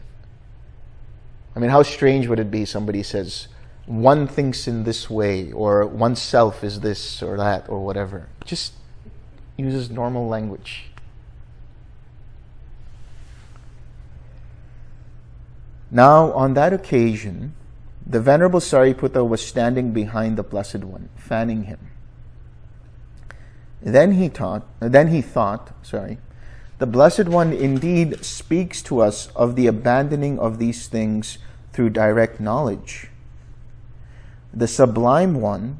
I mean, how strange would it be somebody says, one thinks in this way, or oneself is this or that, or whatever. Just uses normal language. Now, on that occasion, the Venerable Sariputta was standing behind the Blessed One, fanning him. Then he thought, the Blessed One indeed speaks to us of the abandoning of these things through direct knowledge. The Sublime One,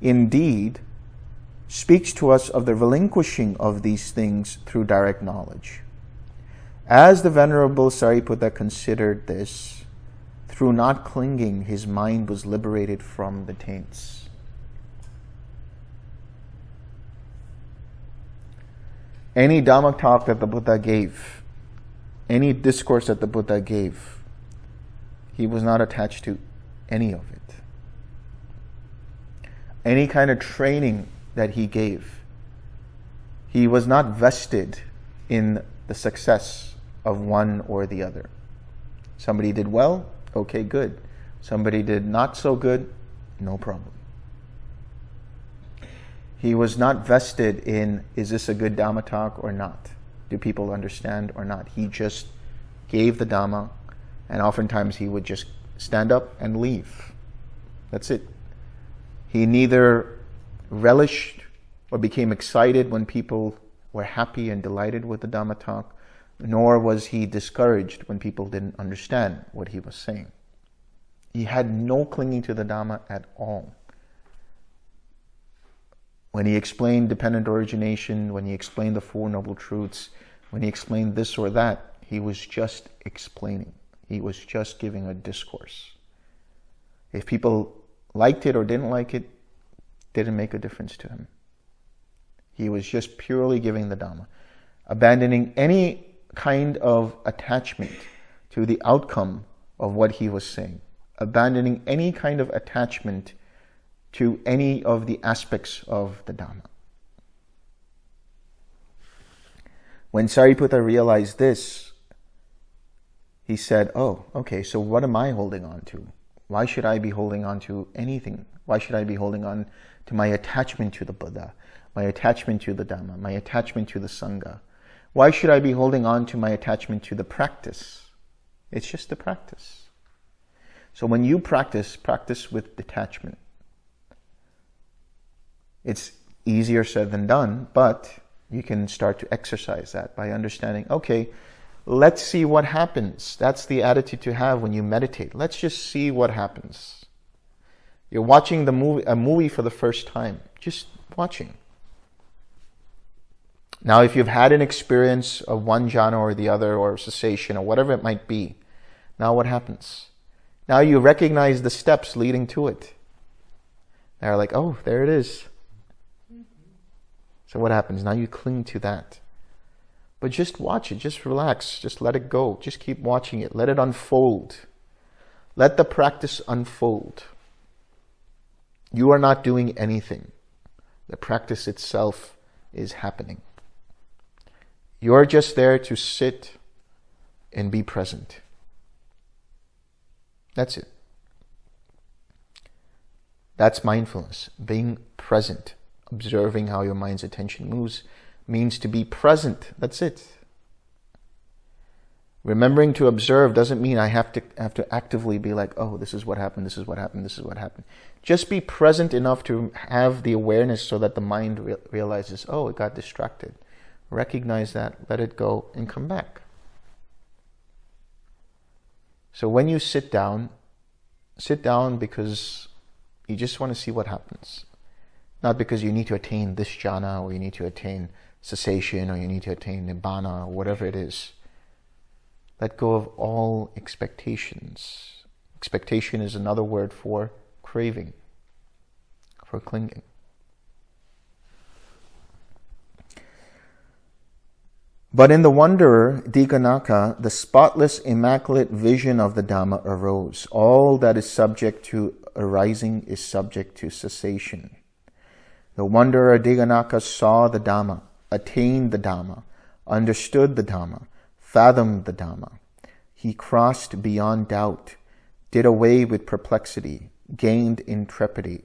indeed speaks to us of the relinquishing of these things through direct knowledge. As the Venerable Sariputta considered this, through not clinging, his mind was liberated from the taints. Any Dhamma talk that the Buddha gave, any discourse that the Buddha gave, he was not attached to any of it. Any kind of training that he gave, he was not vested in the success of one or the other. Somebody did well, okay, good. Somebody did not so good, no problem. He was not vested in, is this a good Dhamma talk or not? Do people understand or not? He just gave the Dhamma, and oftentimes he would just stand up and leave. That's it. He neither relished or became excited when people were happy and delighted with the Dhamma talk, nor was he discouraged when people didn't understand what he was saying. He had no clinging to the Dhamma at all. When he explained dependent origination, when he explained the Four Noble Truths, when he explained this or that, he was just explaining. He was just giving a discourse. If people liked it or didn't like it, didn't make a difference to him. He was just purely giving the Dhamma, abandoning any kind of attachment to the outcome of what he was saying, abandoning any kind of attachment to any of the aspects of the Dhamma. When Sariputta realized this, he said, oh, okay, so what am I holding on to? Why should I be holding on to anything? Why should I be holding on to my attachment to the Buddha, my attachment to the Dhamma, my attachment to the Sangha? Why should I be holding on to my attachment to the practice? It's just the practice. So when you practice with detachment. It's easier said than done, but you can start to exercise that by understanding, okay, let's see what happens. That's the attitude to have when you meditate. Let's just see what happens. You're watching a movie for the first time. Just watching. Now, if you've had an experience of one jhana or the other, or cessation, or whatever it might be, now what happens? Now you recognize the steps leading to it. They're like, oh, there it is. So what happens? Now you cling to that. But just watch it. Just relax. Just let it go. Just keep watching it. Let it unfold. Let the practice unfold. You are not doing anything. The practice itself is happening. You're just there to sit and be present. That's it. That's mindfulness. Being present. Observing how your mind's attention moves means to be present. That's it. Remembering to observe doesn't mean I have to actively be like, oh, this is what happened, this is what happened, this is what happened. Just be present enough to have the awareness so that the mind realizes, oh, it got distracted. Recognize that, let it go, and come back. So when you sit down because you just want to see what happens. Not because you need to attain this jhana, or you need to attain cessation, or you need to attain nibbana, or whatever it is. Let go of all expectations. Expectation is another word for craving, for clinging. But in the wanderer, Dighanakha, the spotless, immaculate vision of the Dhamma arose. All that is subject to arising is subject to cessation. The wanderer Dighanakha saw the Dhamma, attained the Dhamma, understood the Dhamma, fathomed the Dhamma. He crossed beyond doubt, did away with perplexity, gained intrepidity,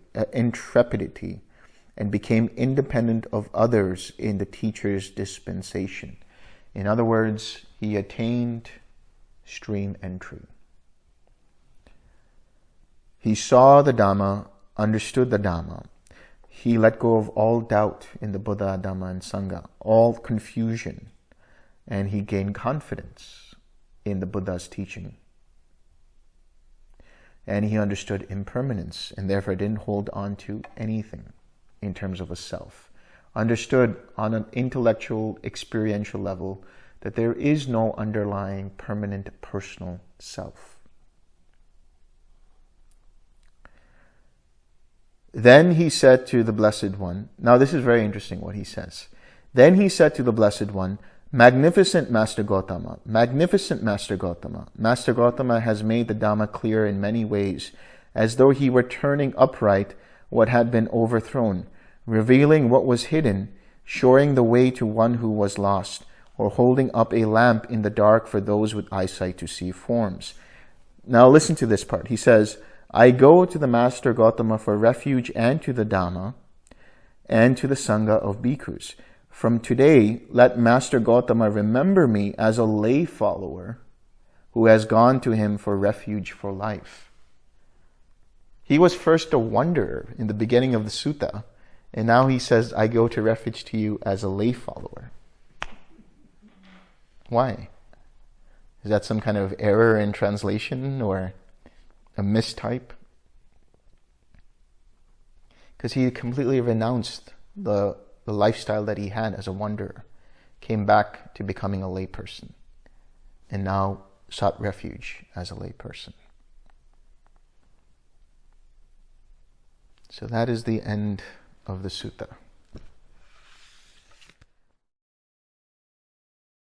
and became independent of others in the teacher's dispensation. In other words, he attained stream entry. He saw the Dhamma, understood the Dhamma. He let go of all doubt in the Buddha, Dhamma, and Sangha, all confusion, and he gained confidence in the Buddha's teaching. and he understood impermanence, and therefore didn't hold on to anything in terms of a self. Understood on an intellectual, experiential level that there is no underlying permanent personal self. Then he said to the Blessed One, now this is very interesting what he says. Then he said to the Blessed One, Magnificent Master Gautama, magnificent Master Gautama. Master Gautama has made the Dhamma clear in many ways, as though he were turning upright what had been overthrown, revealing what was hidden, showing the way to one who was lost, or holding up a lamp in the dark for those with eyesight to see forms. Now listen to this part. He says, I go to the Master Gautama for refuge and to the Dhamma and to the Sangha of bhikkhus. From today, let Master Gautama remember me as a lay follower who has gone to him for refuge for life. He was first a wanderer in the beginning of the sutta, and now he says, I go to refuge to you as a lay follower. Why? Is that some kind of error in translation or a mistype? Because he completely renounced the lifestyle that he had as a wanderer, came back to becoming a layperson, and now sought refuge as a layperson. So that is the end of the sutta.